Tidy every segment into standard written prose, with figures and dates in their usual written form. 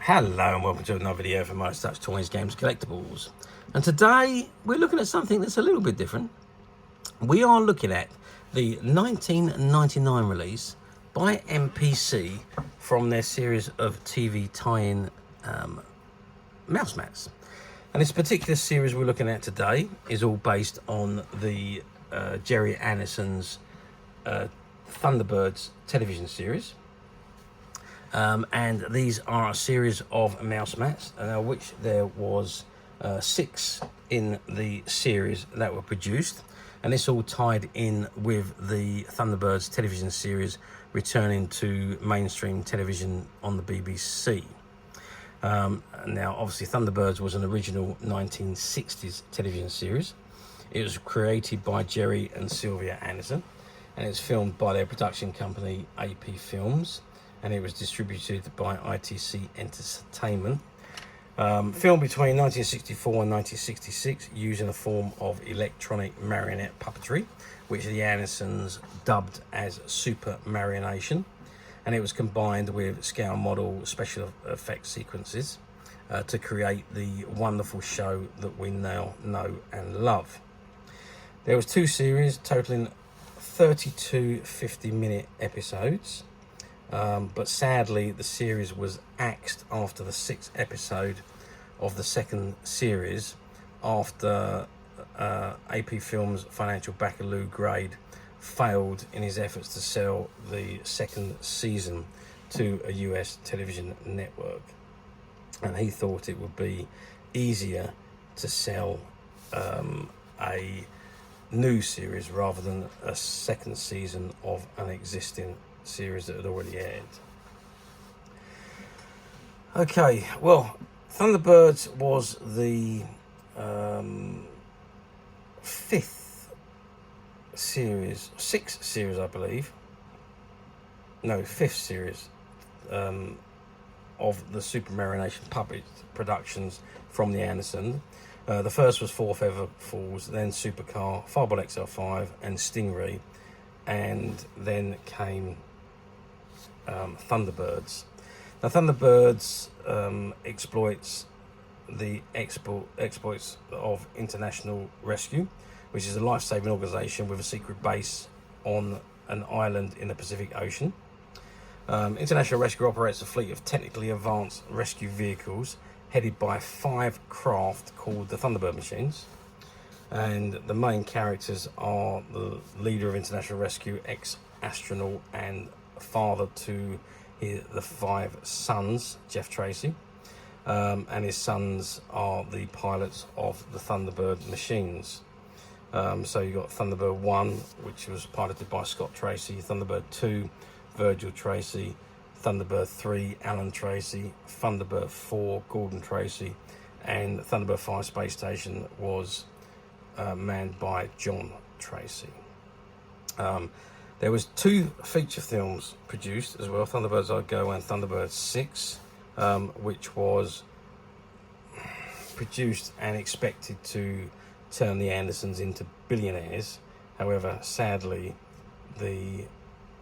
Hello and welcome to another video for Most Such Toys, Games, Collectibles. And today we're looking at something that's a little bit different. We are looking at the 1999 release by MPC from their series of TV tie-in mouse mats. And this particular series we're looking at today is all based on the Gerry Anderson's Thunderbirds television series. And these are a series of mouse mats, which there was 6 in the series that were produced, and this all tied in with the Thunderbirds television series returning to mainstream television on the BBC. Now obviously Thunderbirds was an original 1960s television series. It was created by Gerry and Sylvia Anderson, and it's filmed by their production company AP Films, and it was distributed by ITC Entertainment. Filmed between 1964 and 1966 using a form of electronic marionette puppetry, which the Andersons dubbed as super marionation, and it was combined with scale model special effects sequences to create the wonderful show that we now know and love. There was 2 series totaling 32 50-minute episodes. But sadly the series was axed after the 6th episode of the second series, after AP Films' financial backer Lou Grade failed in his efforts to sell the second season to a US television network, and he thought it would be easier to sell a new series rather than a second season of an existing series that had already aired. Okay, well, Thunderbirds was the 6th series, I believe. No, 5th series of the Super Marionation puppet productions from the Anderson. The first was Four Feather Falls, then Supercar, Fireball XL5 and Stingray, and then came Thunderbirds. Now Thunderbirds exploits the exploits of International Rescue, which is a life-saving organisation with a secret base on an island in the Pacific Ocean. International Rescue operates a fleet of technically advanced rescue vehicles headed by 5 craft called the Thunderbird Machines, and the main characters are the leader of International Rescue, ex-astronaut and father to the 5 sons, Jeff Tracy, and his sons are the pilots of the Thunderbird Machines. So you got Thunderbird 1, which was piloted by Scott Tracy, Thunderbird 2, Virgil Tracy, Thunderbird 3, Alan Tracy, Thunderbird 4, Gordon Tracy, and Thunderbird 5 Space Station was manned by John Tracy. There was 2 feature films produced as well, Thunderbirds I Go and Thunderbird 6, which was produced and expected to turn the Andersons into billionaires. However, sadly, the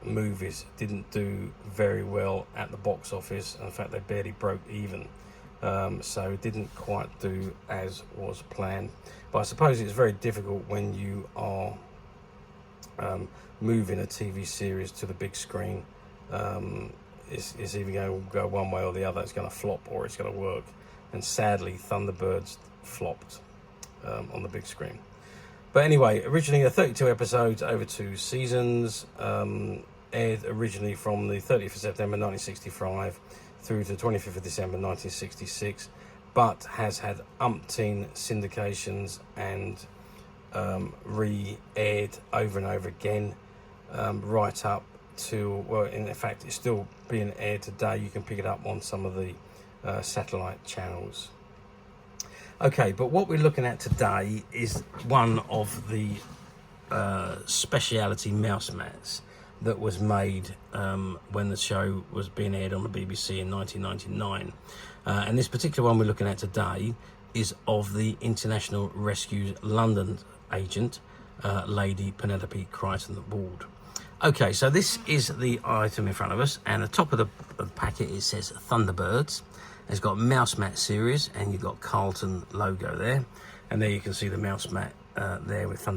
movies didn't do very well at the box office. In fact, they barely broke even. So it didn't quite do as was planned. But I suppose it's very difficult when you are moving a TV series to the big screen. It's either going to go one way or the other. It's going to flop or it's going to work. And sadly, Thunderbirds flopped on the big screen. But anyway, originally 32 episodes over 2 seasons, aired originally from the 30th of September 1965 through to the 25th of December 1966, but has had umpteen syndications and re-aired over and over again, right up to, well, in fact it's still being aired today. You can pick it up on some of the satellite channels. Okay, but what we're looking at today is one of the speciality mouse mats that was made when the show was being aired on the BBC in 1999. And this particular one we're looking at today is of the International Rescue's London agent, Lady Penelope Crieghton-Ward. Okay, so this is the item in front of us, and at the top of the packet it says Thunderbirds, It's got Mouse Mat series, and you've got Carlton logo there. And there you can see the Mouse Mat there with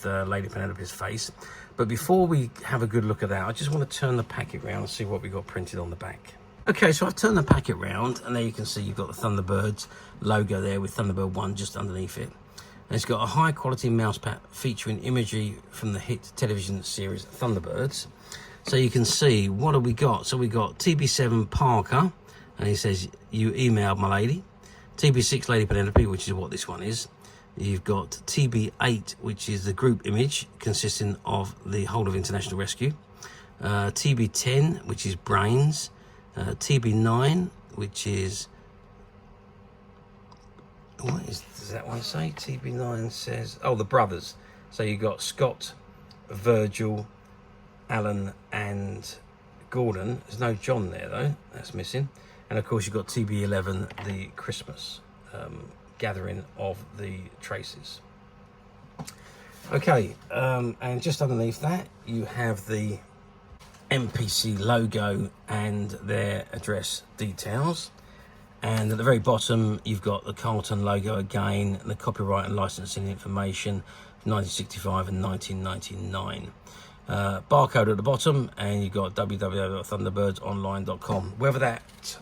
Lady Penelope's face. But before we have a good look at that, I just want to turn the packet around and see what we got printed on the back. Okay, so I've turned the packet round, and there you can see you've got the Thunderbirds logo there with Thunderbird 1 just underneath it. And it's got a high quality mouse pad featuring imagery from the hit television series Thunderbirds. So you can see, what have we got? So we got TB7 Parker, and he says, you emailed my lady. TB6 Lady Penelope, which is what this one is. You've got TB8, which is the group image consisting of the whole of International Rescue. TB10, which is Brains. TB9, which is, does that one say? TB9 says, oh, the brothers. So you've got Scott, Virgil, Alan and Gordon. There's no John there though, that's missing. And of course you've got TB11, the Christmas gathering of the Traces. Okay, and just underneath that you have the MPC logo and their address details. And at the very bottom you've got the Carlton logo again, the copyright and licensing information, 1965 and 1999. Barcode at the bottom, and you've got www.thunderbirdsoonline.com. Whether that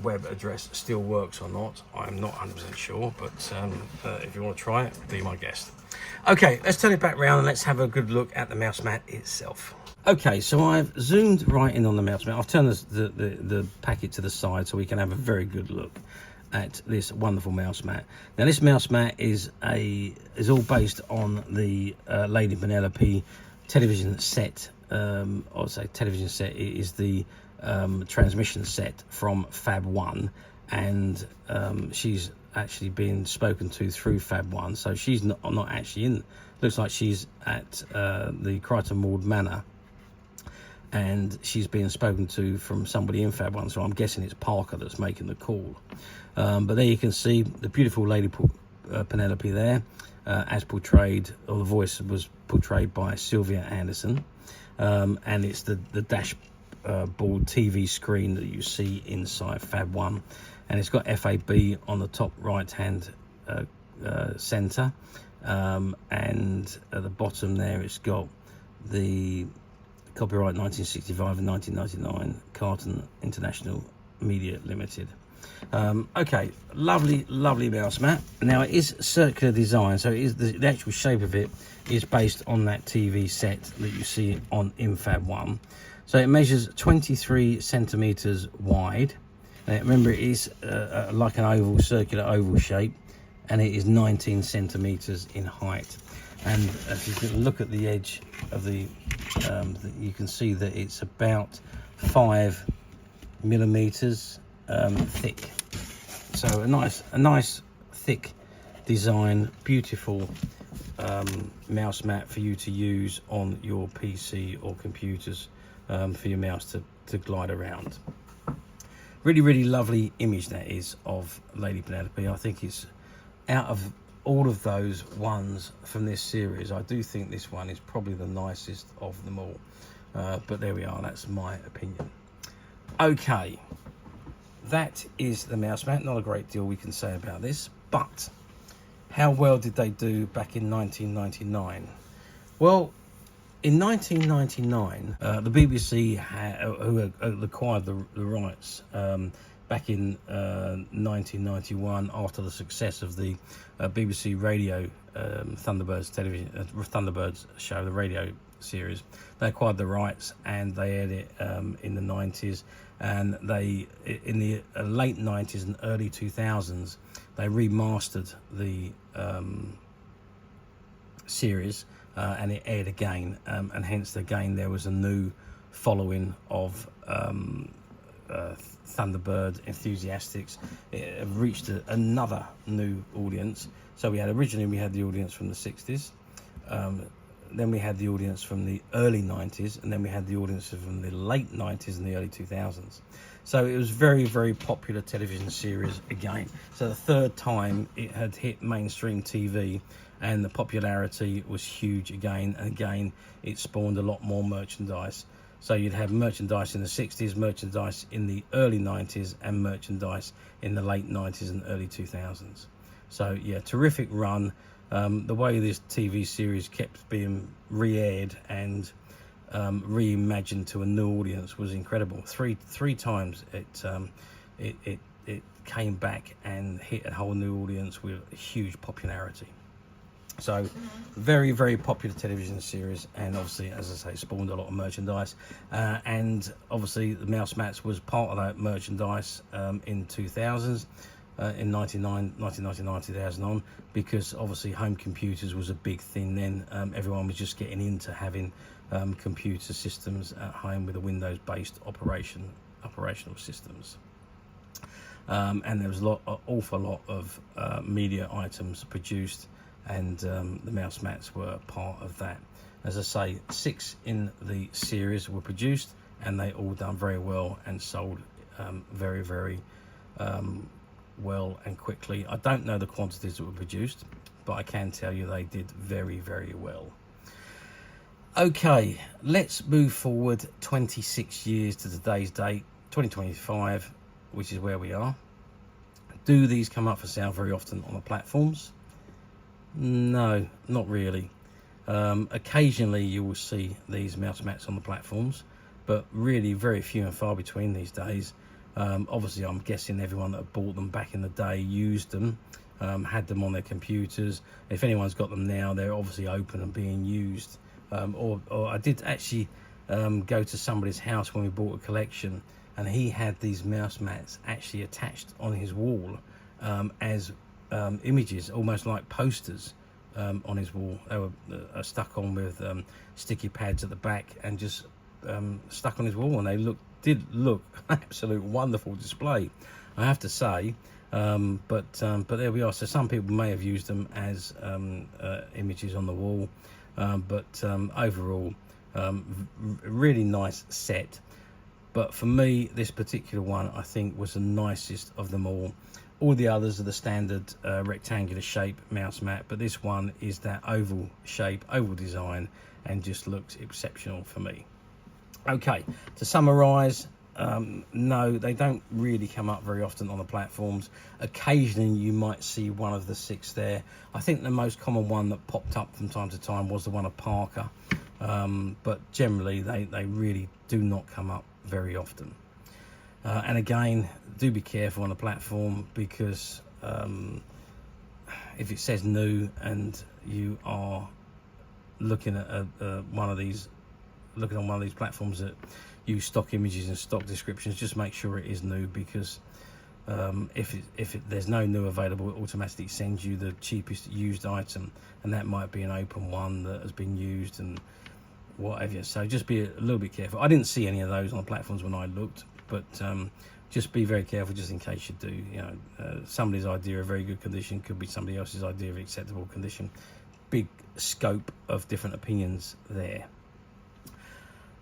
web address still works or not, I'm not 100% sure, but if you want to try it, be my guest. Okay, let's turn it back round and let's have a good look at the mouse mat itself. Okay, so I've zoomed right in on the mouse mat. I've turned the packet to the side so we can have a very good look at this wonderful mouse mat. Now this mouse mat is all based on the Lady Penelope television set. I'd say television set. It is the transmission set from FAB 1, and she's actually being spoken to through FAB 1. So she's not actually in. Looks like she's at the Crieghton-Ward Manor, and she's being spoken to from somebody in FAB 1, so I'm guessing it's Parker that's making the call. But there you can see the beautiful Lady Penelope there, as portrayed, or the voice was portrayed by Sylvia Anderson. And it's the dashboard TV screen that you see inside FAB 1. And it's got FAB on the top right-hand centre. And at the bottom there, it's got the copyright 1965 and 1999, Carlton International Media Limited. Okay, lovely mouse mat. Now it is circular design, so it is the actual shape of it is based on that TV set that you see in FAB 1. So it measures 23 centimeters wide. Remember, it is like an circular oval shape, and it is 19 centimeters in height. And if you can look at the edge of the you can see that it's about 5 millimeters thick. So a nice thick design, beautiful mouse mat for you to use on your PC or computers, for your mouse to glide around. Really lovely image that is of Lady Penelope. I think it's, out of all of those ones from this series, I do think this one is probably the nicest of them all. But there we are, that's my opinion. Okay, that is the mouse mat. Not a great deal we can say about this, but how well did they do back in 1999? Well, in 1999, the BBC who acquired the rights back in 1991, after the success of the BBC radio Thunderbirds show, the radio series, they acquired the rights and they aired it in the 90s, and they, in the late 90s and early 2000s, they remastered the series, and it aired again, and hence again there was a new following of Thunderbird enthusiasts. It reached another new audience. So we had the audience from the 60s, then we had the audience from the early 90s, and then we had the audience from the late 90s and the early 2000s. So it was very popular television series again. So the third time it had hit mainstream TV, and the popularity was huge again, and again it spawned a lot more merchandise. So you'd have merchandise in the 60s, merchandise in the early 90s, and merchandise in the late 90s and early 2000s. So yeah, terrific run. The way this TV series kept being re-aired and reimagined to a new audience was incredible. Three times it came back and hit a whole new audience with huge popularity. So very, very popular television series, and obviously, as I say, spawned a lot of merchandise. And obviously the Mouse Mats was part of that merchandise in 2000s, in 1999, 2000 on, because obviously home computers was a big thing then. Everyone was just getting into having computer systems at home with a Windows-based operational systems. And there was an awful lot of media items produced, and the Mouse Mats were part of that. As I say, 6 in the series were produced, and they all done very well and sold very, very well and quickly. I don't know the quantities that were produced, but I can tell you they did very, very well. Okay, let's move forward 26 years to today's date, 2025, which is where we are. Do these come up for sale very often on the platforms? No, not really. Occasionally you will see these Mouse Mats on the platforms, but really very few and far between these days. Obviously, I'm guessing everyone that bought them back in the day used them, had them on their computers. If anyone's got them now, they're obviously open and being used. Or I did actually go to somebody's house when we bought a collection, and he had these Mouse Mats actually attached on his wall as images, almost like posters on his wall. They were stuck on with sticky pads at the back and just stuck on his wall, and they did look absolute wonderful display, I have to say. But there we are. So some people may have used them as images on the wall, but overall really nice set. But for me, this particular one I think was the nicest of them all. All the others are the standard rectangular shape Mouse Mat, but this one is that oval shape, oval design, and just looks exceptional for me. Okay, to summarise, no, they don't really come up very often on the platforms. Occasionally you might see one of the 6 there. I think the most common one that popped up from time to time was the one of Parker, but generally they really do not come up very often. And again, do be careful on the platform, because if it says new and you are looking at one of these platforms that use stock images and stock descriptions, just make sure it is new, because if there's no new available, it automatically sends you the cheapest used item, and that might be an open one that has been used and whatever. So just be a little bit careful. I didn't see any of those on the platforms when I looked, but just be very careful just in case you do. You know, somebody's idea of very good condition could be somebody else's idea of acceptable condition. Big scope of different opinions there.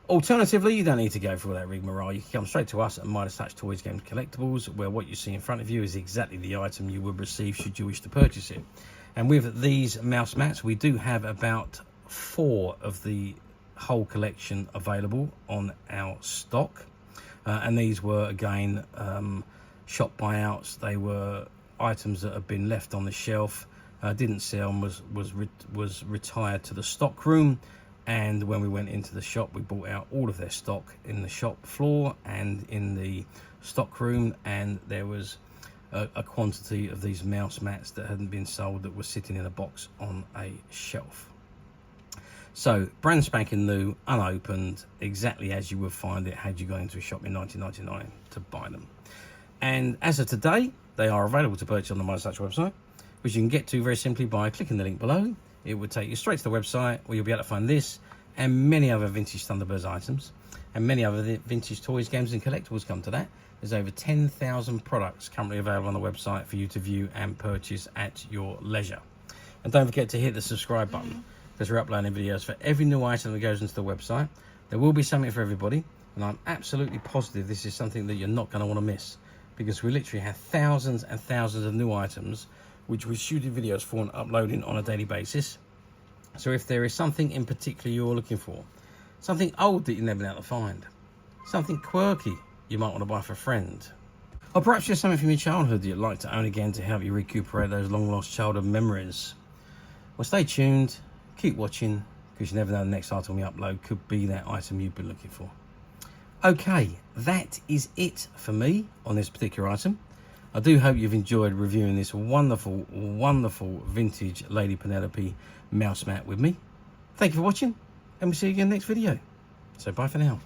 Alternatively, you don't need to go for all that rigmarole. You can come straight to us at Midas Touch Toys, Games, Collectibles, where what you see in front of you is exactly the item you would receive should you wish to purchase it. And with these Mouse Mats, we do have about 4 of the whole collection available on our stock. And these were, again, shop buyouts. They were items that had been left on the shelf, didn't sell, and was retired to the stock room. And when we went into the shop, we bought out all of their stock in the shop floor and in the stock room, and there was a quantity of these Mouse Mats that hadn't been sold that were sitting in a box on a shelf. So brand spanking new, unopened, exactly as you would find it had you gone into a shop in 1999 to buy them. And as of today, they are available to purchase on the Midas Touch website, which you can get to very simply by clicking the link below. It would take you straight to the website, where you'll be able to find this and many other vintage Thunderbirds items, and many other vintage toys, games and collectibles come to that. There's over 10,000 products currently available on the website for you to view and purchase at your leisure. And don't forget to hit the subscribe button, because we're uploading videos for every new item that goes into the website. There will be something for everybody, and I'm absolutely positive this is something that you're not going to want to miss, because we literally have thousands and thousands of new items which we're shooting videos for and uploading on a daily basis. So if there is something in particular you're looking for, something old that you never been able to find, something quirky you might want to buy for a friend, or perhaps just something from your childhood that you'd like to own again to help you recuperate those long lost childhood memories. Well, stay tuned, keep watching, because you never know the next item we upload could be that item you've been looking for. Okay, that is it for me on this particular item. I do hope you've enjoyed reviewing this wonderful, wonderful vintage Lady Penelope mouse mat with me. Thank you for watching, and we'll see you again next video. So bye for now.